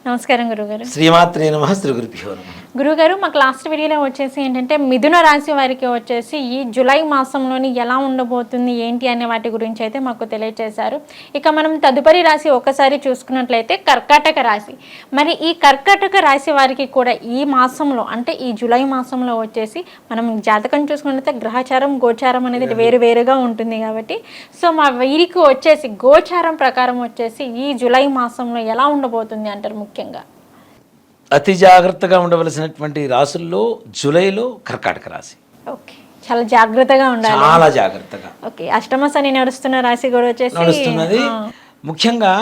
నమస్కారం గురుగారు. శ్రీమాత్రే నమః. శ్రీ గురుభ్యో నమః. గురుగారు, మాకు లాస్ట్ వీడియోలో వచ్చేసి ఏంటంటే మిథున రాశి వారికి వచ్చేసి ఈ జూలై మాసంలోని ఎలా ఉండబోతుంది ఏంటి అనే వాటి గురించి అయితే మాకు తెలియజేశారు. ఇక మనం తదుపరి రాశి ఒకసారి చూసుకున్నట్లయితే కర్కాటక రాశి. మరి ఈ కర్కాటక రాశి వారికి కూడా ఈ మాసంలో అంటే ఈ జూలై మాసంలో వచ్చేసి మనం జాతకం చూసుకున్నట్లయితే గ్రహచారం గోచారం అనేది వేరువేరుగా ఉంటుంది కాబట్టి సో మా వీరికి వచ్చేసి గోచారం ప్రకారం వచ్చేసి ఈ జూలై మాసంలో ఎలా ఉండబోతుంది అంటారు? ముఖ్యంగా అతి జాగ్రత్తగా ఉండవలసినటువంటి రాసుల్లో జూలైలో కర్కాటక రాశి. ఓకే, చాలా జాగ్రత్తగా ఉండాలి. చాలా జాగ్రత్తగా. ఓకే, అష్టమ శని నడుస్తున్న రాశి కూడా వచ్చేసి నడుస్తున్నది. ముఖ్యంగా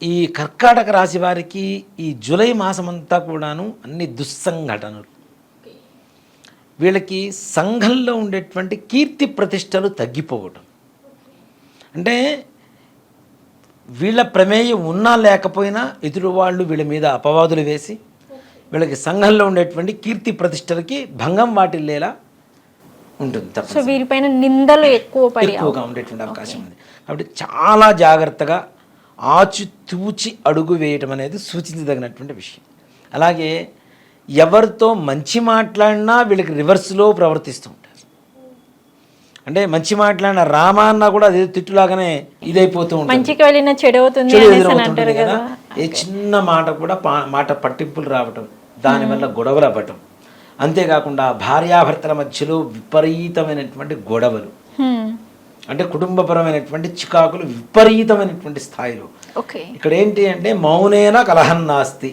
ఈ కర్కాటక రాశి వారికి ఈ జూలై మాసం అంతా కూడాను అన్ని దుస్సంఘటనలు. వీళ్ళకి సంఘంలో ఉండేటువంటి కీర్తి ప్రతిష్టలు తగ్గిపోవటం. అంటే వీళ్ళ ప్రమేయం ఉన్నా లేకపోయినా ఎదురు వాళ్ళు వీళ్ళ మీద అపవాదులు వేసి వీళ్ళకి సంఘంలో ఉండేటువంటి కీర్తి ప్రతిష్టలకి భంగం వాటిల్లేలా ఉంటుంది. సో వీరిపైన నిందలు ఎక్కువగా ఉండేటువంటి అవకాశం ఉంది. కాబట్టి చాలా జాగ్రత్తగా ఆచితూచి అడుగు వేయటం అనేది సూచించదగినటువంటి విషయం. అలాగే ఎవరితో మంచి మాట్లాడినా వీళ్ళకి రివర్స్లో ప్రవర్తిస్తూ ఉంటారు. అంటే మంచి మాట్లాడిన రామాన్న కూడా అదే తిట్టులాగానే ఇదైపోతూ ఉంటుంది. మంచికి వెళ్ళిన చెడు అవుతుంది కదా. ఏ చిన్న మాట కూడా మాట పట్టింపులు రావటం, దానివల్ల గొడవలు అవ్వటం. అంతేకాకుండా భార్యాభర్తల మధ్యలో విపరీతమైనటువంటి గొడవలు, అంటే కుటుంబపరమైనటువంటి చికాకులు విపరీతమైనటువంటి స్థాయిలో. ఇక్కడ ఏంటి అంటే మౌనేన కలహం నాస్తి,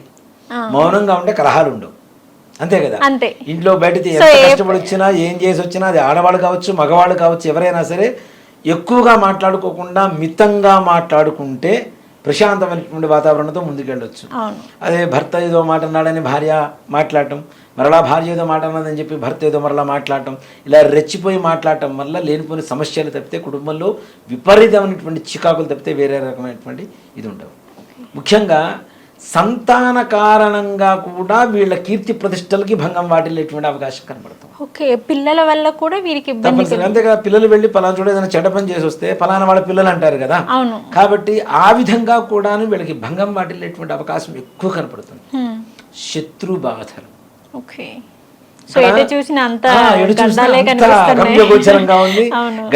మౌనంగా ఉంటే కలహాలు ఉండవు. అంతే కదా. ఇంట్లో బయటికి ఎంత కష్టపడి వచ్చినా ఏం చేసి వచ్చినా అది ఆడవాళ్ళు కావచ్చు మగవాళ్ళు కావచ్చు ఎవరైనా సరే ఎక్కువగా మాట్లాడుకోకుండా మితంగా మాట్లాడుకుంటే ప్రశాంతమైనటువంటి వాతావరణంతో ముందుకెళ్ళొచ్చు. అదే భర్త ఏదో మాట అన్నాడని భార్య మాట్లాడటం, మరలా భార్య ఏదో మాట అన్నదని చెప్పి భర్త ఏదో మరలా మాట్లాడటం, ఇలా రెచ్చిపోయి మాట్లాడటం వల్ల లేనిపోయిన సమస్యలు తప్పితే కుటుంబంలో విపరీతమైనటువంటి చికాకులు తప్పితే వేరే రకమైనటువంటి ఇది ఉండవు. ముఖ్యంగా సంతాన కారణంగా కూడా వీళ్ళ కీర్తి ప్రతిష్టలకి భంగం వాటిల్లేటువంటి అవకాశం కనబడుతుంది. ఓకే, పిల్లల వల్ల కూడా వీరికి అంతేగా. పిల్లలు వెళ్ళి పలానా చోట ఏదైనా చెడ్డ పని చేసి వస్తే పలానా వాళ్ళ పిల్లలు అంటారు కదా. కాబట్టి ఆ విధంగా కూడా వీళ్ళకి భంగం వాటిల్లేటువంటి అవకాశం ఎక్కువ కనపడుతుంది. శత్రు బాధలు.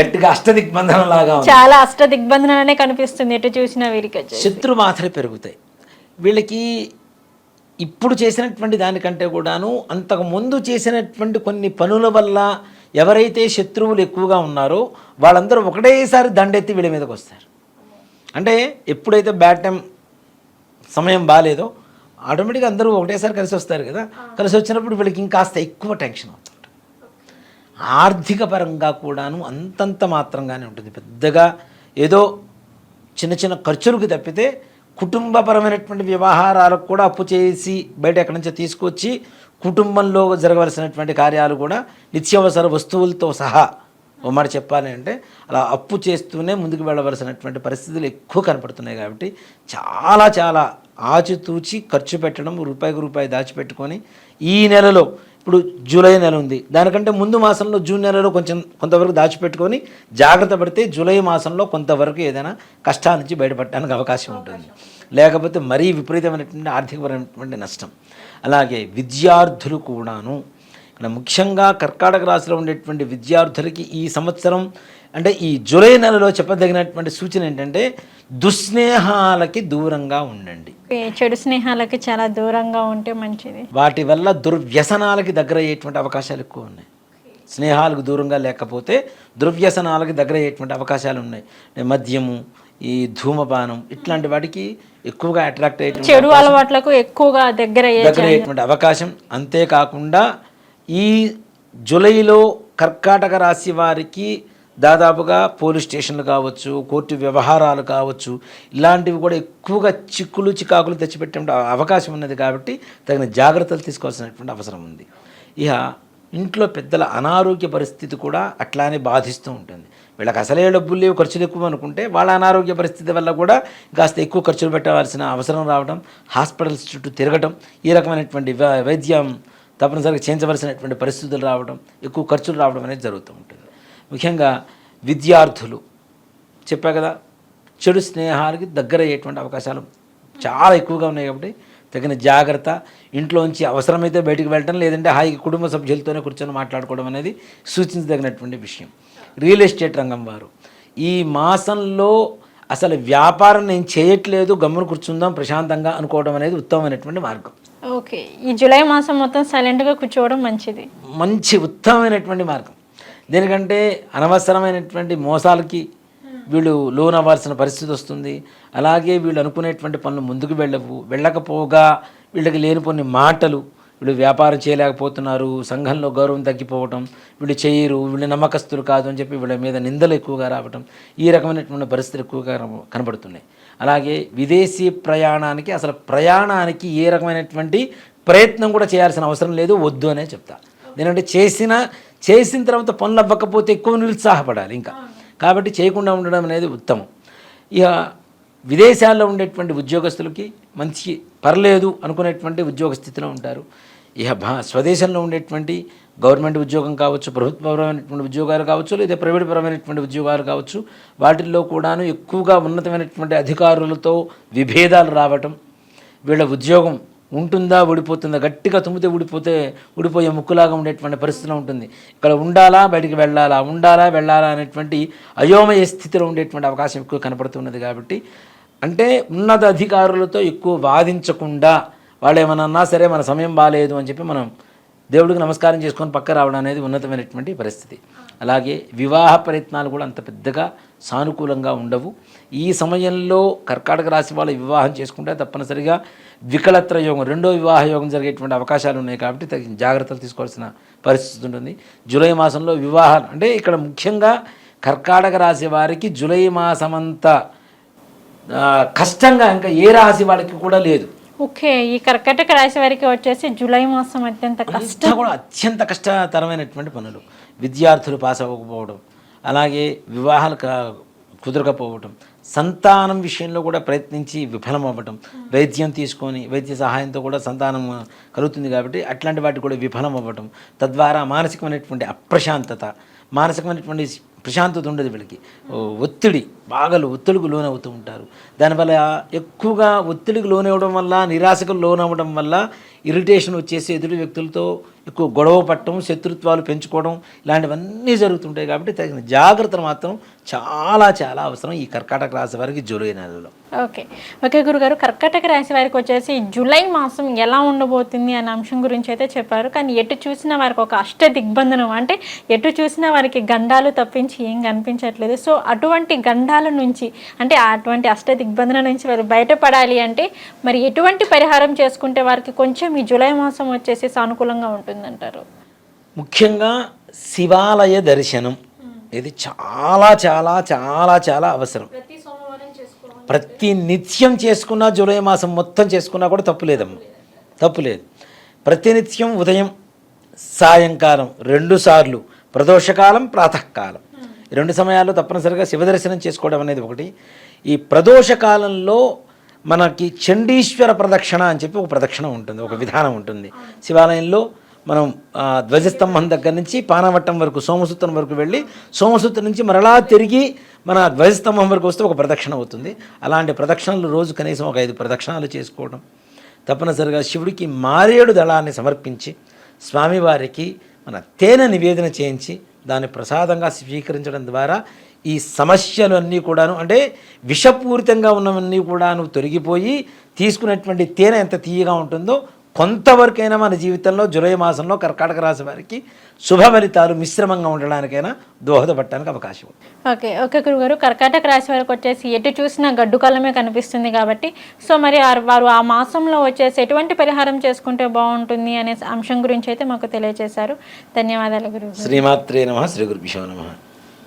గట్టిగా అష్టదిగ్బంధనం లాగా చాలా అష్టదిగ్బంధననే కనిపిస్తుంది ఎటు చూసినా వీరికి. శత్రు బాధలు పెరుగుతాయి. వీళ్ళకి ఇప్పుడు చేసినటువంటి దానికంటే కూడాను అంతకు ముందు చేసినటువంటి కొన్ని పనుల వల్ల ఎవరైతే శత్రువులు ఎక్కువగా ఉన్నారో వాళ్ళందరూ ఒకటేసారి దండెత్తి వీళ్ళ మీదకి వస్తారు. అంటే ఎప్పుడైతే బ్యాడ్ టైం సమయం బాగాలేదో ఆటోమేటిక్గా అందరూ ఒకటేసారి కలిసి వస్తారు కదా. కలిసి వచ్చినప్పుడు వీళ్ళకి ఇంకాస్త ఎక్కువ టెన్షన్ అవుతుంది. ఆర్థిక పరంగా కూడాను అంతంత మాత్రంగానే ఉంటుంది. పెద్దగా ఏదో చిన్న చిన్న ఖర్చులకు తప్పితే కుటుంబపరమైనటువంటి వ్యవహారాలకు కూడా అప్పు చేసి బయట ఎక్కడి నుంచో తీసుకొచ్చి కుటుంబంలో జరగవలసినటువంటి కార్యాలు కూడా నిత్యావసర వస్తువులతో సహా ఓ మాట చెప్పాలి అంటే అలా అప్పు చేస్తూనే ముందుకు వెళ్ళవలసినటువంటి పరిస్థితులు ఎక్కువ కనపడుతున్నాయి. కాబట్టి చాలా చాలా ఆచితూచి ఖర్చు పెట్టడం, రూపాయికి రూపాయి దాచిపెట్టుకొని ఈ నెలలో ఇప్పుడు జూలై నెల ఉంది, దానికంటే ముందు మాసంలో జూన్ నెలలో కొంతవరకు దాచిపెట్టుకొని జాగ్రత్త పడితే జూలై మాసంలో కొంతవరకు ఏదైనా కష్టాల నుంచి బయటపడడానికి అవకాశం ఉంటుంది. లేకపోతే మరీ విపరీతమైనటువంటి ఆర్థికపరమైనటువంటి నష్టం. అలాగే విద్యార్థులు కూడాను ఇక్కడ ముఖ్యంగా కర్కాటక రాశిలో ఉండేటువంటి విద్యార్థులకి ఈ సంవత్సరం అంటే ఈ జూలై నెలలో చెప్పదగినటువంటి సూచన ఏంటంటే దుస్నేహాలకి దూరంగా ఉండండి. చెడు స్నేహాలకి చాలా దూరంగా ఉంటే మంచిది. వాటి వల్ల దుర్వ్యసనాలకి దగ్గర అయ్యేటువంటి అవకాశాలు ఎక్కువ ఉన్నాయి. స్నేహాలకు దూరంగా లేకపోతే దుర్వ్యసనాలకి దగ్గర అయ్యేటువంటి అవకాశాలు ఉన్నాయి. మద్యము, ఈ ధూమపానం ఇట్లాంటి వాటికి ఎక్కువగా అట్రాక్ట్ అయ్యేటువంటి చెడు అలవాట్లకు ఎక్కువగా దగ్గర అయ్యేటువంటి అవకాశం. అంతేకాకుండా ఈ జూలైలో కర్కాటక రాశి వారికి దాదాపుగా పోలీస్ స్టేషన్లు కావచ్చు, కోర్టు వ్యవహారాలు కావచ్చు, ఇలాంటివి కూడా ఎక్కువగా చికాకులు తెచ్చిపెట్టే అవకాశం ఉన్నది. కాబట్టి తగిన జాగ్రత్తలు తీసుకోవాల్సినటువంటి అవసరం ఉంది. ఇక ఇంట్లో పెద్దల అనారోగ్య పరిస్థితి కూడా అట్లానే బాధిస్తూ ఉంటుంది. వీళ్ళకి అసలే డబ్బులు లేవు, ఖర్చులు ఎక్కువ అనుకుంటే వాళ్ళ అనారోగ్య పరిస్థితి వల్ల కూడా కాస్త ఎక్కువ ఖర్చులు పెట్టవలసిన అవసరం రావడం, హాస్పిటల్స్ చుట్టూ తిరగటం, ఈ రకమైనటువంటి వైద్యం తప్పనిసరిగా చేయించవలసినటువంటి పరిస్థితులు రావడం, ఎక్కువ ఖర్చులు రావడం అనేది జరుగుతూ ఉంటుంది. ముఖ్యంగా విద్యార్థులు చెప్పా కదా, చెడు స్నేహాలకి దగ్గర అయ్యేటువంటి అవకాశాలు చాలా ఎక్కువగా ఉన్నాయి. కాబట్టి తగిన జాగ్రత్త, ఇంట్లోంచి అవసరమైతే బయటికి వెళ్ళటం, లేదంటే హాయిగా కుటుంబ సభ్యులతోనే కూర్చొని మాట్లాడుకోవడం అనేది సూచించదగినటువంటి విషయం. రియల్ ఎస్టేట్ రంగం వారు ఈ మాసంలో అసలు వ్యాపారం నేను చేయట్లేదు, గమ్మున కూర్చుందాం ప్రశాంతంగా అనుకోవడం అనేది ఉత్తమమైనటువంటి మార్గం. ఓకే, ఈ జూలై మాసం మొత్తం సైలెంట్గా కూర్చోవడం మంచిది, మంచి ఉత్తమమైనటువంటి మార్గం. దేనికంటే అనవసరమైనటువంటి మోసాలకి వీళ్ళు లోన్ అవ్వాల్సిన పరిస్థితి వస్తుంది. అలాగే వీళ్ళు అనుకునేటువంటి పనులు ముందుకు వెళ్ళకపోగా వీళ్ళకి లేనిపోని మాటలు, వీళ్ళు వ్యాపారం చేయలేకపోతున్నారు, సంఘంలో గౌరవం తగ్గిపోవటం, వీళ్ళు చేయరు, వీళ్ళు నమ్మకస్తులు కాదు అని చెప్పి వీళ్ళ మీద నిందలు ఎక్కువగా రావటం, ఈ రకమైనటువంటి పరిస్థితులు ఎక్కువగా కనబడుతున్నాయి. అలాగే విదేశీ ప్రయాణానికి, అసలు ప్రయాణానికి ఏ రకమైనటువంటి ప్రయత్నం కూడా చేయాల్సిన అవసరం లేదు, వద్దు అనే చెప్తా. ఎందుకంటే చేసిన తర్వాత పనులు అవ్వకపోతే ఎక్కువ నిరుత్సాహపడాలి ఇంకా, కాబట్టి చేయకుండా ఉండడం అనేది ఉత్తమం. ఇక విదేశాల్లో ఉండేటువంటి ఉద్యోగస్తులకి మంచి పర్లేదు అనుకునేటువంటి ఉద్యోగ స్థితిలో ఉంటారు. ఇక స్వదేశంలో ఉండేటువంటి గవర్నమెంట్ ఉద్యోగం కావచ్చు, ప్రభుత్వపరమైనటువంటి ఉద్యోగాలు కావచ్చు, లేదా ప్రైవేట్ పరమైనటువంటి ఉద్యోగాలు కావచ్చు, వాటిల్లో కూడాను ఎక్కువగా ఉన్నతమైనటువంటి అధికారులతో విభేదాలు రావటం, వీళ్ళ ఉద్యోగం ఉంటుందా ఊడిపోతుందా, గట్టిగా తుమ్మితే ఊడిపోయే ముక్కులాగా ఉండేటువంటి పరిస్థితిలో ఉంటుంది. ఇక్కడ ఉండాలా బయటికి వెళ్ళాలా అనేటువంటి అయోమయ స్థితిలో ఉండేటువంటి అవకాశం ఎక్కువ కనపడుతున్నది. కాబట్టి అంటే ఉన్నత అధికారులతో ఎక్కువ వాదించకుండా, వాళ్ళు ఏమన్నా అన్నా సరే మన సమయం బాగాలేదు అని చెప్పి మనం దేవుడికి నమస్కారం చేసుకొని పక్క రావడం అనేది ఉన్నతమైనటువంటి పరిస్థితి. అలాగే వివాహ ప్రయత్నాలు కూడా అంత పెద్దగా సానుకూలంగా ఉండవు. ఈ సమయంలో కర్కాటక రాశి వాళ్ళు వివాహం చేసుకుంటే తప్పనిసరిగా వికలత్ర యోగం, రెండో వివాహ యోగం జరిగేటువంటి అవకాశాలు ఉన్నాయి. కాబట్టి తగిన జాగ్రత్తలు తీసుకోవాల్సిన పరిస్థితి ఉంటుంది. జూలై మాసంలో వివాహాలు అంటే ఇక్కడ ముఖ్యంగా కర్కాటక రాశి వారికి జూలై మాసమంతా కష్టంగా ఇంకా ఏ రాశి వాళ్ళకి కూడా లేదు. ఓకే, ఈ కర్కాటక రాశి వారికి వచ్చేసి జూలై మాసం అత్యంత కష్టతరమైనటువంటి పనులు. విద్యార్థులు పాస్ అవ్వకపోవడం, అలాగే వివాహాలు కుదరకపోవడం, సంతానం విషయంలో కూడా ప్రయత్నించి విఫలం అవ్వటం, వైద్యం తీసుకొని వైద్య సహాయంతో కూడా సంతానం కలుగుతుంది కాబట్టి అట్లాంటి వాటి కూడా విఫలం అవ్వటం, తద్వారా మానసికమైనటువంటి అప్రశాంతత, మానసికమైనటువంటి ప్రశాంతత ఉండదు వీళ్ళకి. ఒత్తిడికి లోనవుతూ ఉంటారు. దానివల్ల ఎక్కువగా ఒత్తిడికి లోనవ్వడం వల్ల, నిరాశకు లోనవ్వడం వల్ల ఇరిటేషన్ వచ్చేసి ఎదుటి వ్యక్తులతో ఎక్కువ గొడవ పట్టడం, శత్రుత్వాలు పెంచుకోవడం ఇలాంటివన్నీ జరుగుతుంటాయి. కాబట్టి తగిన జాగ్రత్తలు మాత్రం చాలా చాలా అవసరం ఈ కర్కాటక రాశి వారికి జూలై నెలలో. ఓకే గురుగారు, కర్కాటక రాశి వారికి వచ్చేసి జూలై మాసం ఎలా ఉండబోతుంది అనే అంశం గురించి అయితే చెప్పారు. కానీ ఎటు చూసినా వారికి ఒక అష్ట దిగ్బంధనం, అంటే ఎటు చూసినా వారికి గండాలు తప్పించి ఏం కనిపించట్లేదు. సో అటువంటి గండాల నుంచి, అంటే అటువంటి అష్ట దిగ్బంధనం నుంచి వారు బయటపడాలి అంటే మరి ఎటువంటి పరిహారం చేసుకుంటే వారికి కొంచెం ఈ జూలై మాసం వచ్చేసి సానుకూలంగా ఉంటుందంటారు? ముఖ్యంగా శివాలయ దర్శనం ఇది చాలా చాలా చాలా చాలా అవసరం. ప్రతి నిత్యం చేసుకున్నా, జూలై మాసం మొత్తం చేసుకున్నా కూడా తప్పులేదు. ప్రతినిత్యం ఉదయం సాయంకాలం 2 సార్లు, ప్రదోషకాలం ప్రాతకాలం, 2 సమయాల్లో తప్పనిసరిగా శివదర్శనం చేసుకోవడం అనేది ఒకటి. ఈ ప్రదోషకాలంలో మనకి చండీశ్వర ప్రదక్షిణ అని చెప్పి ఒక ప్రదక్షిణ ఉంటుంది, ఒక విధానం ఉంటుంది. శివాలయంలో మనం ధ్వజస్తంభం దగ్గర నుంచి పానవట్టం వరకు, సోమసూత్రం వరకు వెళ్ళి, సోమసూత్రం నుంచి మరలా తిరిగి మన ధ్వజస్తంభం వరకు వస్తే ఒక ప్రదక్షిణ అవుతుంది. అలాంటి ప్రదక్షిణలు రోజు కనీసం ఒక 5 ప్రదక్షిణాలు చేసుకోవడం, తప్పనిసరిగా శివుడికి మారేడు దళాన్ని సమర్పించి స్వామివారికి మన తేనె నివేదన చేయించి దాన్ని ప్రసాదంగా స్వీకరించడం ద్వారా ఈ సమస్యలు అన్నీ కూడాను, అంటే విషపూరితంగా ఉన్నవన్నీ కూడాను తొలగిపోయి తీసుకునేటువంటి తేనె ఎంత తీయగా ఉంటుందో కొంతవరకైనా మన జీవితంలో జూలై మాసంలో కర్కాటక రాశి వారికి శుభ ఫలితాలు మిశ్రమంగా ఉండడానికైనా దోహదపడటానికి అవకాశం ఉంది. ఓకే గురుగారు, కర్కాటక రాశి వారికి వచ్చేసి ఎటు చూసినా గడ్డు కాలమే కనిపిస్తుంది కాబట్టి సో మరి వారు ఆ మాసంలో వచ్చేసి ఎటువంటి పరిహారం చేసుకుంటే బాగుంటుంది అనే అంశం గురించి అయితే మాకు తెలియజేశారు. ధన్యవాదాలు గురుగారు. శ్రీమాత్రే నమః. శ్రీ గురుభ్యో నమః.